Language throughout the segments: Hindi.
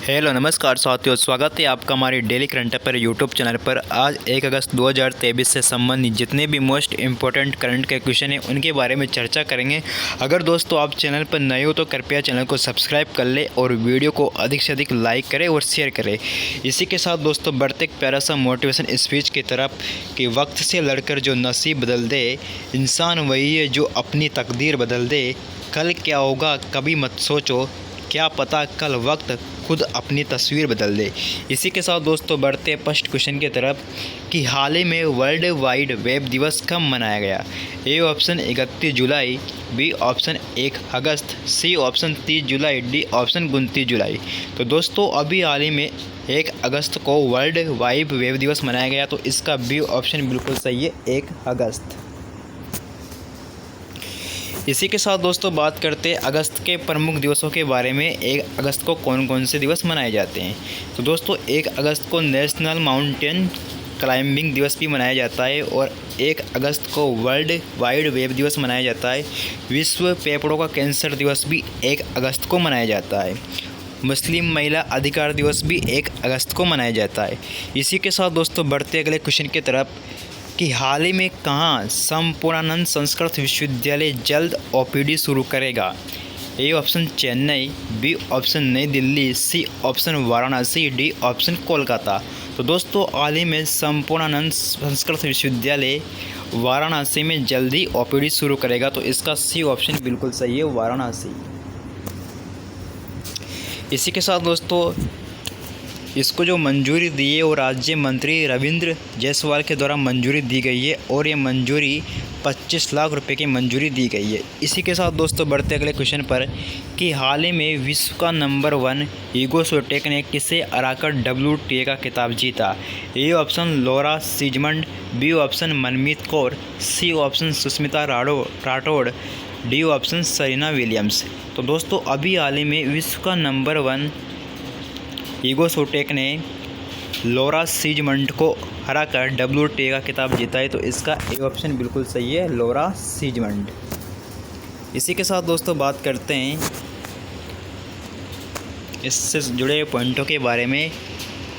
हेलो नमस्कार साथियों, स्वागत है आपका हमारे daily current affair YouTube channel पर। आज 1 अगस्त 2023 से संबंधित जितने भी मोस्ट इम्पोर्टेंट करंट के क्वेश्चन हैं उनके बारे में चर्चा करेंगे। अगर दोस्तों आप चैनल पर नए हो तो कृपया चैनल को सब्सक्राइब कर ले और वीडियो को अधिक से अधिक लाइक करें और शेयर करें। इसी के साथ दोस्तों बढ़ते एक प्यारा सा मोटिवेशन स्पीच की तरफ कि वक्त से लड़कर जो नसीब बदल दे, इंसान वही है जो अपनी तकदीर बदल दे। कल क्या होगा कभी मत सोचो, क्या पता कल वक्त खुद अपनी तस्वीर बदल दे। इसी के साथ दोस्तों बढ़ते फर्स्ट क्वेश्चन की तरफ कि हाल ही में वर्ल्ड वाइड वेब दिवस कब मनाया गया। ए ऑप्शन 31 जुलाई, बी ऑप्शन 1 अगस्त, सी ऑप्शन 30 जुलाई, डी ऑप्शन 29 जुलाई। तो दोस्तों अभी हाल ही में 1 अगस्त को वर्ल्ड वाइड वेब दिवस मनाया गया, तो इसका बी ऑप्शन बिल्कुल सही है, 1 अगस्त। इसी के साथ दोस्तों बात करते हैं अगस्त के प्रमुख दिवसों के बारे में। 1 अगस्त को कौन कौन से दिवस मनाए जाते हैं। तो दोस्तों 1 अगस्त को नेशनल माउंटेन क्लाइंबिंग दिवस भी मनाया जाता है और 1 अगस्त को वर्ल्ड वाइड वेब दिवस मनाया जाता है। विश्व फेफड़ों का कैंसर दिवस भी 1 अगस्त को मनाया जाता है। मुस्लिम महिला अधिकार दिवस भी 1 अगस्त को मनाया जाता है। इसी के साथ दोस्तों बढ़ते अगले क्वेश्चन की तरफ कि हाल ही में कहाँ संपूर्णानंद संस्कृत विश्वविद्यालय जल्द ओपीडी शुरू करेगा। A option Chennai, B option नई Delhi, C option Varanasi, D option Kolkata. तो दोस्तों हाल ही में संपूर्णानंद संस्कृत विश्वविद्यालय वाराणसी में जल्द ही ओपीडी शुरू करेगा, तो इसका सी ऑप्शन बिल्कुल सही है, वाराणसी। इसी के साथ दोस्तों इसको जो मंजूरी दी है वो राज्य मंत्री रविंद्र जायसवाल के द्वारा मंजूरी दी गई है और ये मंजूरी 25 लाख रुपए की मंजूरी दी गई है। इसी के साथ दोस्तों बढ़ते अगले क्वेश्चन पर कि हाल ही में विश्व का नंबर 1 ईगो स्विटेक ने किसे हराकर WTA का खिताब जीता। A option Laura Siegemund, B option Manmeet Kaur, C option Sushmita Rathore, D option Serena Williams. तो दोस्तों अभी हाल ही में विश्व का नंबर 1 ईगो स्विटेक ने लॉरा सिजमंड को हराकर WTA का खिताब जीता है, तो इसका ए ऑप्शन बिल्कुल सही है, लॉरा सिजमंड। इसी के साथ दोस्तों बात करते हैं इससे जुड़े पॉइंटों के बारे में।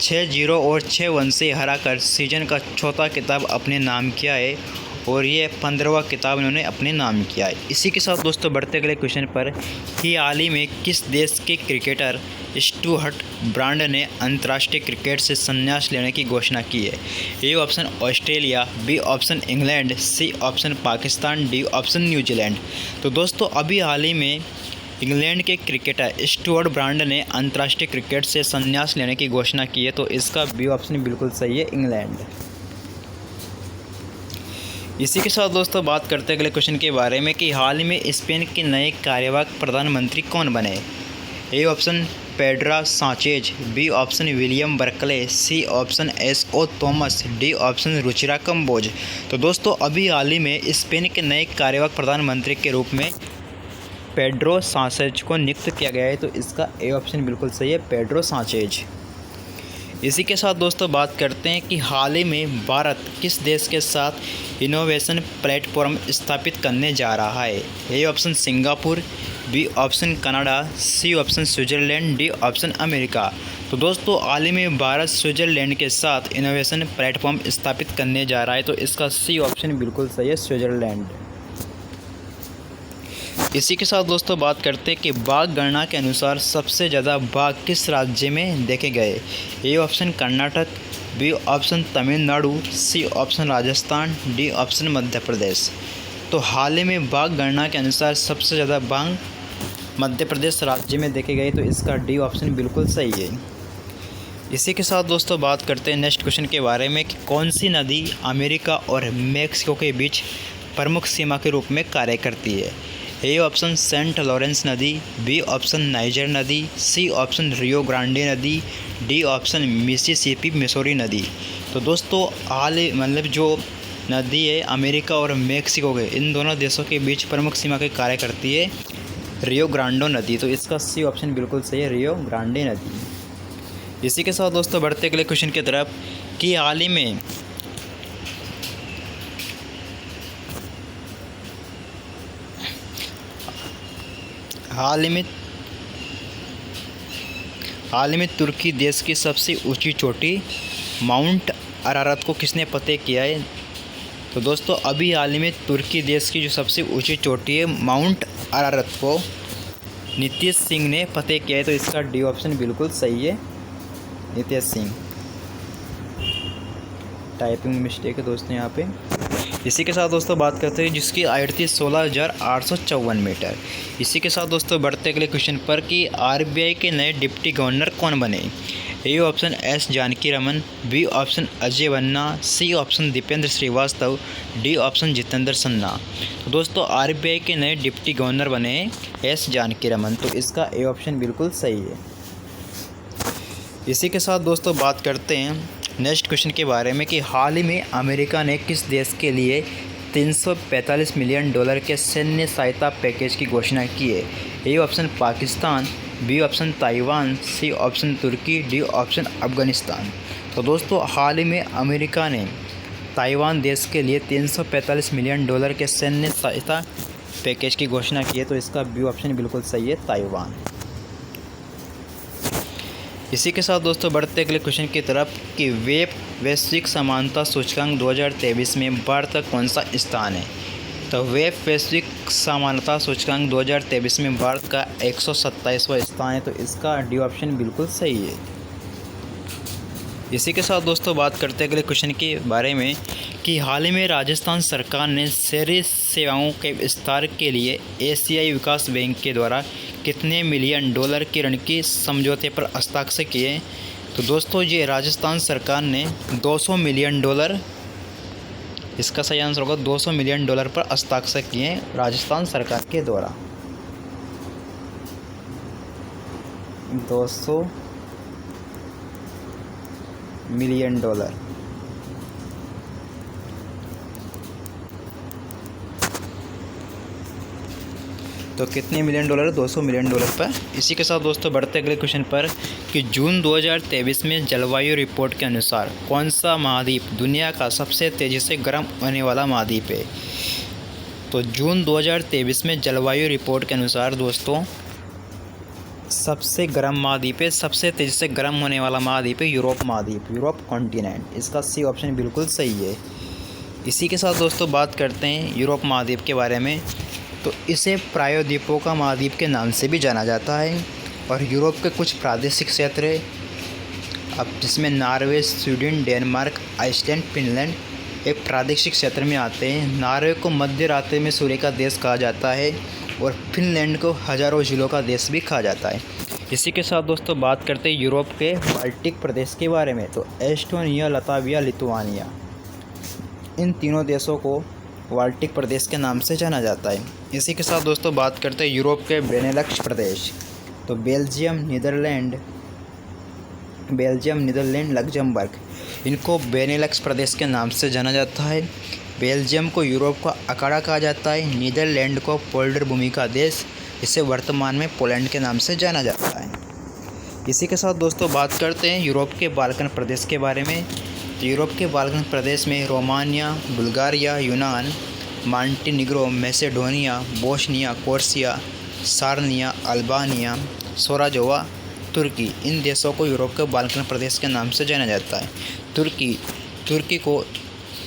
6-0 और 6-1 से हराकर सीजन का चौथा खिताब अपने नाम किया है और ये 15वां खिताब इन्होंने अपने नाम किया है। इसी के साथ दोस्तों बढ़ते अगले क्वेश्चन पर कि हाल ही में किस देश के क्रिकेटर स्टुअर्ट ब्रांड ने अंतर्राष्ट्रीय क्रिकेट से संन्यास लेने की घोषणा की है। A option Australia, B option England, C option Pakistan, D option New Zealand. तो दोस्तों अभी हाल ही में इंग्लैंड के क्रिकेटर स्टुअर्ट ब्रांड ने अंतर्राष्ट्रीय क्रिकेट से संन्यास लेने की घोषणा की है, तो इसका बी ऑप्शन बिल्कुल सही है, इंग्लैंड। इसी के साथ दोस्तों बात करते हैं अगले क्वेश्चन के बारे में कि हाल ही में स्पेन के नए कार्यवाहक प्रधानमंत्री कौन बने। A option Pedro Sanchez, B option William Berkeley, C option S O. Thomas, D option Ruchira Kamboj. तो दोस्तों अभी हाल ही में स्पेन के नए कार्यवाहक प्रधानमंत्री के रूप में पेड्रो सांचेज को नियुक्त किया गया है, तो इसका ए ऑप्शन बिल्कुल सही है, पेड्रो सांचेज। इसी के साथ दोस्तों बात करते हैं कि हाल ही में भारत किस देश के साथ इनोवेशन प्लेटफॉर्म स्थापित करने जा रहा है। A option Singapore, B option Canada, C option Switzerland, D option America. तो दोस्तों हाल ही में भारत स्विट्ज़रलैंड के साथ इनोवेशन प्लेटफॉर्म स्थापित करने जा रहा है, तो इसका सी ऑप्शन बिल्कुल सही है, स्विट्ज़रलैंड। इसी के साथ दोस्तों बात करते हैं कि बाघ गणना के अनुसार सबसे ज़्यादा बाघ किस राज्य में देखे गए। A option Karnataka, B option Tamil Nadu, C option Rajasthan, D option Madhya Pradesh. तो हाल ही में बाघ गणना के अनुसार सबसे ज़्यादा बाघ मध्य प्रदेश राज्य में देखे गए, तो इसका डी ऑप्शन बिल्कुल सही है। इसी के साथ दोस्तों बात करते हैं नेक्स्ट क्वेश्चन के बारे में कि कौन सी नदी अमेरिका और मैक्सिको के बीच प्रमुख सीमा के रूप में कार्य करती है। ए ऑप्शन सेंट लॉरेंस नदी, बी ऑप्शन नाइजर नदी, सी ऑप्शन रियो ग्रांडे नदी, डी ऑप्शन मिसिसिपी मिसौरी नदी। तो दोस्तों मतलब जो नदी है अमेरिका और मैक्सिको के, इन दोनों देशों के बीच प्रमुख सीमा के कार्य करती है रियो ग्रांडे नदी, तो इसका सी ऑप्शन बिल्कुल सही है, रियो ग्रांडे नदी। इसी के साथ दोस्तों बढ़ते अगले क्वेश्चन की तरफ कि हाल ही में हाल में तुर्की देश की सबसे ऊंची चोटी माउंट अरारत को किसने फतेह किया है? तो दोस्तों अभी हाल में तुर्की देश की जो सबसे ऊंची चोटी है माउंट अरारत को नीतीश सिंह ने फतेह किया है। तो इसका डी ऑप्शन बिल्कुल सही है, नीतीश सिंह। टाइपिंग मिस्टेक है दोस्तों यहाँ पे। इसी के साथ दोस्तों बात करते हैं जिसकी हाइट थी 16,854 मीटर। इसी के साथ दोस्तों बढ़ते अगले क्वेश्चन पर कि आरबीआई के नए डिप्टी गवर्नर कौन बने? A option S Janaki Raman, B option Ajay Banna, C option Dipendra Srivastava, D option Jitendra Sanna. तो दोस्तों आरबीआई के नए डिप्टी गवर्नर बने एस जानकी रमन। तो इसका ए ऑप्शन बिल्कुल सही है। इसी के साथ दोस्तों बात करते हैं नेक्स्ट क्वेश्चन के बारे में कि हाल ही में अमेरिका ने किस देश के लिए 345 मिलियन डॉलर के सैन्य सहायता पैकेज की घोषणा की है? A option Pakistan, B option Taiwan, C option तुर्की, डी ऑप्शन अफगानिस्तान। तो दोस्तों हाल ही में अमेरिका ने ताइवान देश के लिए 345 मिलियन डॉलर के सैन्य सहायता पैकेज की घोषणा की है। तो इसका बी ऑप्शन बिल्कुल सही है, ताइवान। इसी के साथ दोस्तों बढ़ते अगले क्वेश्चन की तरफ कि वैश्विक समानता सूचकांक 2023 में भारत का कौन सा स्थान है? तो वैश्विक समानता सूचकांक 2023 में भारत का 127वां स्थान है। तो इसका डी ऑप्शन बिल्कुल सही है। इसी के साथ दोस्तों बात करते अगले क्वेश्चन के बारे में कि हाल ही में राजस्थान सरकार ने शहरी सेवाओं के विस्तार के लिए एशियाई विकास बैंक के द्वारा कितने मिलियन डॉलर के ऋण की समझौते पर हस्ताक्षर किए? तो दोस्तों ये राजस्थान सरकार ने 200 मिलियन डॉलर, इसका सही आंसर होगा 200 मिलियन डॉलर पर हस्ताक्षर किए राजस्थान सरकार के द्वारा। 200 मिलियन डॉलर। तो कितने मिलियन डॉलर? 200 मिलियन डॉलर पर। इसी के साथ दोस्तों बढ़ते अगले क्वेश्चन पर कि जून 2023 में जलवायु रिपोर्ट के अनुसार कौन सा महाद्वीप दुनिया का सबसे तेज़ी से गर्म होने वाला महाद्वीप है? तो जून 2023 में जलवायु रिपोर्ट के अनुसार दोस्तों सबसे गर्म महाद्वीप है, सबसे तेज़ी से गर्म होने वाला महाद्वीप है यूरोप महाद्वीप, यूरोप कॉन्टिनेंट। इसका सी ऑप्शन बिल्कुल सही है। इसी के साथ दोस्तों बात करते हैं यूरोप महाद्वीप के बारे में। तो इसे प्रायद्वीपों का महाद्वीप के नाम से भी जाना जाता है। और यूरोप के कुछ प्रादेशिक क्षेत्र अब जिसमें Norway, Sweden, Denmark, Iceland, Finland एक प्रादेशिक क्षेत्र में आते हैं। नॉर्वे को मध्य रात्रि में सूर्य का देश कहा जाता है और फिनलैंड को हज़ारों जिलों का देश भी कहा जाता है। इसी के साथ दोस्तों बात करते हैं यूरोप के बाल्टिक प्रदेश के बारे में। तो एस्टोनिया, लताविया, लिथुआनिया, इन तीनों देशों को बाल्टिक प्रदेश के नाम से जाना जाता है। इसी के साथ दोस्तों बात करते हैं यूरोप के बेनेलक्स प्रदेश। तो बेल्जियम, नीदरलैंड, लग्जमबर्ग, इनको बेनेलक्स प्रदेश के नाम से जाना जाता है। बेल्जियम को यूरोप का अखाड़ा कहा जाता है। नीदरलैंड को पोल्डर भूमि का देश, इसे वर्तमान में पोलैंड के नाम से जाना जाता है। इसी के साथ दोस्तों बात करते हैं यूरोप के बाल्कन प्रदेश के बारे में। तो यूरोप के बाल्कन प्रदेश में रोमानिया, बुल्गारिया, यूनान, मॉन्टेनिग्रो, मैसेडोनिया, बोस्निया, कोर्सिया, सार्निया, अल्बानिया, सोराजोवा, तुर्की, इन देशों को यूरोप के बाल्कन प्रदेश के नाम से जाना जाता है। तुर्की को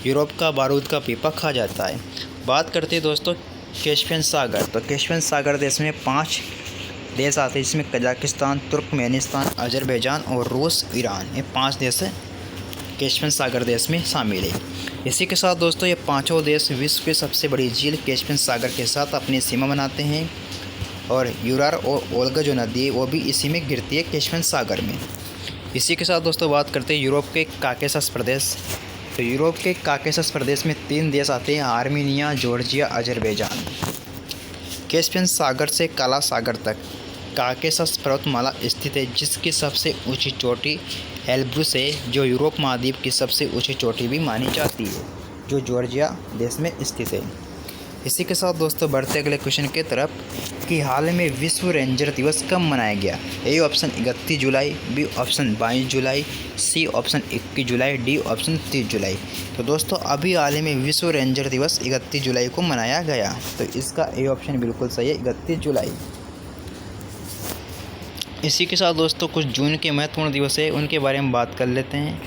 यूरोप का बारूद का पीपा कहा जाता है। बात करते हैं दोस्तों कैस्पियन सागर। तो कैस्पियन सागर देश में 5 देश आते हैं जिसमें कजाकिस्तान, तुर्कमेनिस्तान, अजरबैजान और रूस, ईरान, ये 5 देश कैस्पियन सागर देश में शामिल है। इसी के साथ दोस्तों ये पांचों देश विश्व की सबसे बड़ी झील कैस्पियन सागर के साथ अपनी सीमा बनाते हैं। और यूरार और ओल्गा जो नदी है वो भी इसी में गिरती है, कैस्पियन सागर में। इसी के साथ दोस्तों बात करते हैं यूरोप के काकेशस प्रदेश। तो यूरोप के काकेशस प्रदेश में 3 देश आते हैं, आर्मीनिया, जॉर्जिया, अजरबैजान। कैस्पियन सागर से काला सागर तक काकेशस पर्वतमाला स्थित है जिसकी सबसे ऊंची चोटी एल्ब्रुस है, जो यूरोप महाद्वीप की सबसे ऊंची चोटी भी मानी जाती है, जो जॉर्जिया देश में स्थित है। इसी के साथ दोस्तों बढ़ते अगले क्वेश्चन की तरफ कि हाल में विश्व रेंजर दिवस कब मनाया गया? ए ऑप्शन 31 जुलाई, बी ऑप्शन 22 जुलाई, सी ऑप्शन 21 जुलाई, डी ऑप्शन 30 जुलाई। तो दोस्तों अभी हाल में विश्व रेंजर दिवस 31 जुलाई को मनाया गया। तो इसका ए ऑप्शन बिल्कुल सही है, 31 जुलाई। इसी के साथ दोस्तों कुछ जून के महत्वपूर्ण दिवस है उनके बारे में बात कर लेते हैं।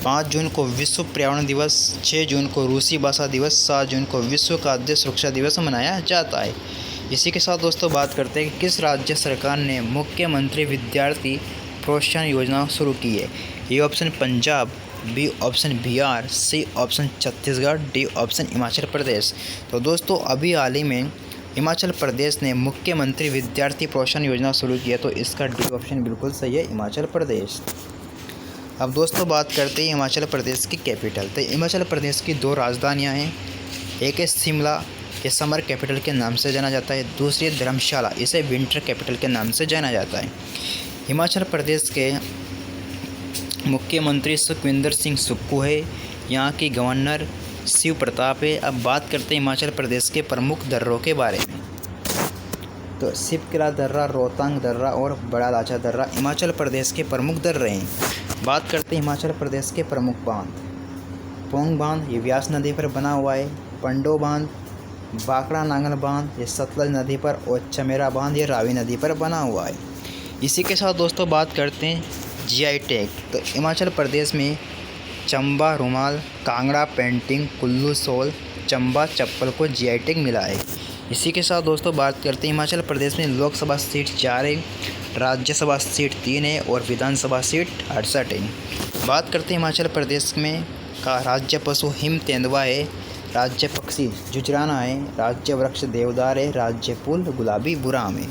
5 जून को विश्व पर्यावरण दिवस, 6 जून को रूसी भाषा दिवस, 7 जून को विश्व खाद्य सुरक्षा दिवस मनाया जाता है। इसी के साथ दोस्तों बात करते हैं कि किस राज्य सरकार ने मुख्यमंत्री विद्यार्थी प्रोत्साहन योजना शुरू की है। A option Punjab, B option Bihar, C option Chhattisgarh, D option Himachal Pradesh. तो दोस्तों अभी हाल ही में हिमाचल प्रदेश ने मुख्यमंत्री विद्यार्थी प्रोत्साहन योजना शुरू की है, तो इसका डी ऑप्शन बिल्कुल सही है, हिमाचल प्रदेश। अब दोस्तों बात करते हैं हिमाचल प्रदेश की कैपिटल। तो हिमाचल प्रदेश की 2 राजधानियां हैं, एक है शिमला, ये समर कैपिटल के नाम से जाना जाता है, दूसरी है धर्मशाला, इसे विंटर कैपिटल के नाम से जाना जाता है। हिमाचल प्रदेश के मुख्यमंत्री सुखविंदर सिंह सुक्खू है, यहाँ की गवर्नर शिव प्रताप है। अब बात करते हैं हिमाचल प्रदेश के प्रमुख दर्रों के बारे में। तो शिवकिला दर्रा, रोहतांग दर्रा और बड़ा लाचा दर्रा हिमाचल प्रदेश के प्रमुख दर्रे हैं। बात करते हैं हिमाचल प्रदेश के प्रमुख बांध। पोंग बांध ये व्यास नदी पर बना हुआ है, पंडो बांध, बाकड़ा नांगल बांध ये सतलज नदी पर, और चमेरा बांध ये रावी नदी पर बना हुआ है। इसी के साथ दोस्तों बात करते हैं जीआई टैग। तो हिमाचल प्रदेश में चंबा रुमाल, कांगड़ा पेंटिंग, कुल्लू शॉल, चंबा चप्पल को जीआई टैग मिला है। इसी के साथ दोस्तों बात करते हैं हिमाचल प्रदेश में लोकसभा सीट 4 है, राज्यसभा सीट 3 है और विधानसभा सीट 68 है। बात करते हैं हिमाचल प्रदेश में का राज्य पशु हिम तेंदुआ है, राज्य पक्षी जुजराना है, राज्य वृक्ष देवदार है, राज्य फूल गुलाबी बुराम है।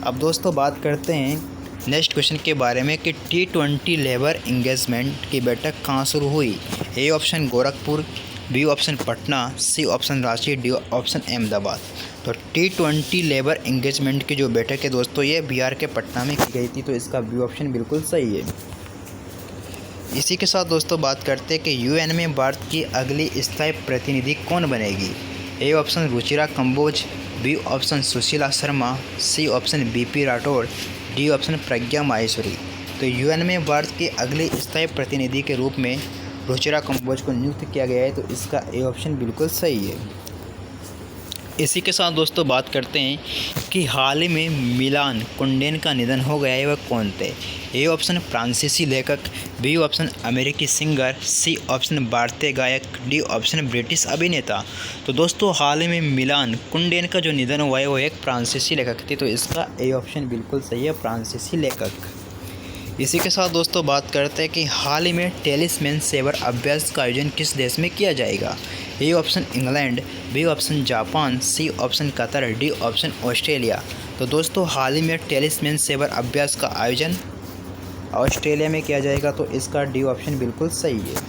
अब दोस्तों बात करते हैं नेक्स्ट क्वेश्चन के बारे में कि T20 लेबर इंगेजमेंट की बैठक कहाँ शुरू हुई। A option Gorakhpur, B option Patna, C option Ranchi, D option Ahmedabad. तो T20 लेबर इंगेजमेंट की जो बैठक है दोस्तों ये बिहार के पटना में की गई थी, तो इसका बी ऑप्शन बिल्कुल सही है। इसी के साथ दोस्तों बात करते हैं कि यूएन में भारत की अगली स्थायी प्रतिनिधि कौन बनेगी। A option Ruchira Kamboj, B option Sushila Sharma, C option BP Rathore, D option Pragya Maheshwari. तो यूएन में भारत के अगले स्थायी प्रतिनिधि के रूप में रुचिरा कंबोज को नियुक्त किया गया है, तो इसका ए ऑप्शन बिल्कुल सही है। इसी के साथ दोस्तों बात करते हैं कि हाल ही में मिलान कुंडेन का निधन हो गया है, वह कौन थे। ए ऑप्शन फ्रांसीसी लेखक, बी ऑप्शन अमेरिकी सिंगर, सी ऑप्शन भारतीय गायक, डी ऑप्शन ब्रिटिश अभिनेता। तो दोस्तों हाल ही में मिलान कुंडेन का जो निधन हुआ है वो एक फ्रांसीसी लेखक थे, तो इसका ए ऑप्शन बिल्कुल सही है, फ्रांसीसी लेखक। इसी के साथ दोस्तों बात करते हैं कि हाल ही में टेलिस्मैन सेवर अभ्यास का आयोजन किस देश में किया जाएगा। A option England, B option Japan, C option Qatar, D option Australia. तो दोस्तों हाल ही में टेलिस्मैन सेवर अभ्यास का आयोजन ऑस्ट्रेलिया में किया जाएगा, तो इसका डी ऑप्शन बिल्कुल सही है।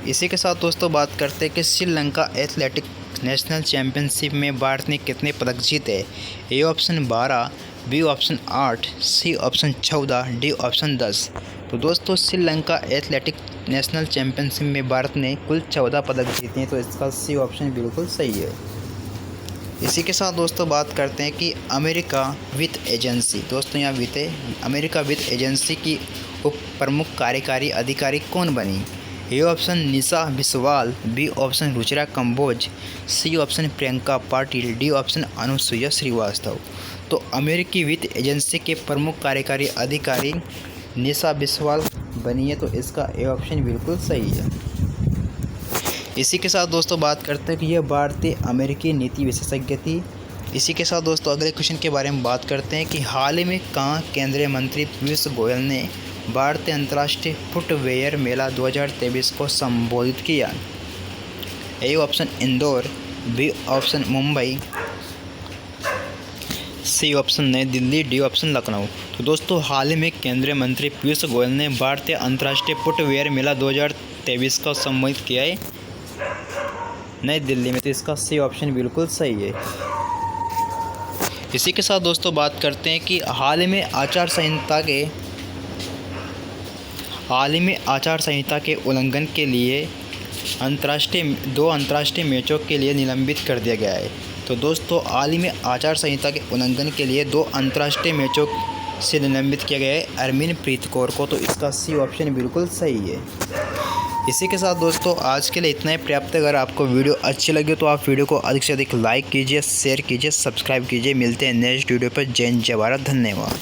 इसी के साथ दोस्तों बात करते हैं कि श्रीलंका एथलेटिक नेशनल चैम्पियनशिप में भारत ने कितने पदक जीते। A option 12, B option 8, C option 14, D option 10। तो दोस्तों श्रीलंका एथलेटिक नेशनल चैम्पियनशिप में भारत ने कुल 14 पदक जीते हैं, तो इसका सी ऑप्शन बिल्कुल सही है। इसी के साथ दोस्तों बात करते हैं कि अमेरिका वित्त एजेंसी, दोस्तों यहाँ वित्त है, अमेरिका वित्त एजेंसी की उप प्रमुख कार्यकारी अधिकारी कौन बनी। A option Nisha Biswal, B option Ruchira Kamboj, C option Priyanka Patil, D option Anusuiya Srivastava. तो अमेरिकी वित्त एजेंसी के प्रमुख कार्यकारी अधिकारी निशा बिस्वाल बनी है, तो इसका ए ऑप्शन बिल्कुल सही है। इसी के साथ दोस्तों बात करते हैं कि यह भारतीय अमेरिकी नीति विशेषज्ञ थी। इसी के साथ दोस्तों अगले क्वेश्चन के बारे में बात करते हैं कि हाल ही में कहाँ केंद्रीय मंत्री पीयूष गोयल ने भारतीय अंतर्राष्ट्रीय फुटवेयर मेला 2023 को संबोधित किया। A option Indore, B option Mumbai, C option नई दिल्ली, डी ऑप्शन लखनऊ। तो दोस्तों हाल ही में केंद्रीय मंत्री पीयूष गोयल ने भारतीय अंतर्राष्ट्रीय फुटवेयर मेला 2023 का संबोधित किया है नई दिल्ली में, तो इसका सी ऑप्शन बिल्कुल सही है। इसी के साथ दोस्तों बात करते हैं कि हाल ही में आचार संहिता के उल्लंघन के लिए दो अंतर्राष्ट्रीय मैचों के लिए निलंबित कर दिया गया है। तो दोस्तों हाल ही में आचार संहिता के उल्लंघन के लिए 2 अंतर्राष्ट्रीय मैचों से निलंबित किया गया है हरमनप्रीत कौर को, तो इसका सी ऑप्शन बिल्कुल सही है। इसी के साथ दोस्तों आज के लिए इतना ही पर्याप्त है। अगर आपको वीडियो अच्छी लगी तो आप वीडियो को अधिक से अधिक लाइक कीजिए, शेयर कीजिए, सब्सक्राइब कीजिए। मिलते हैं नेक्स्ट वीडियो पर। जय हिंद, जय भारत, धन्यवाद।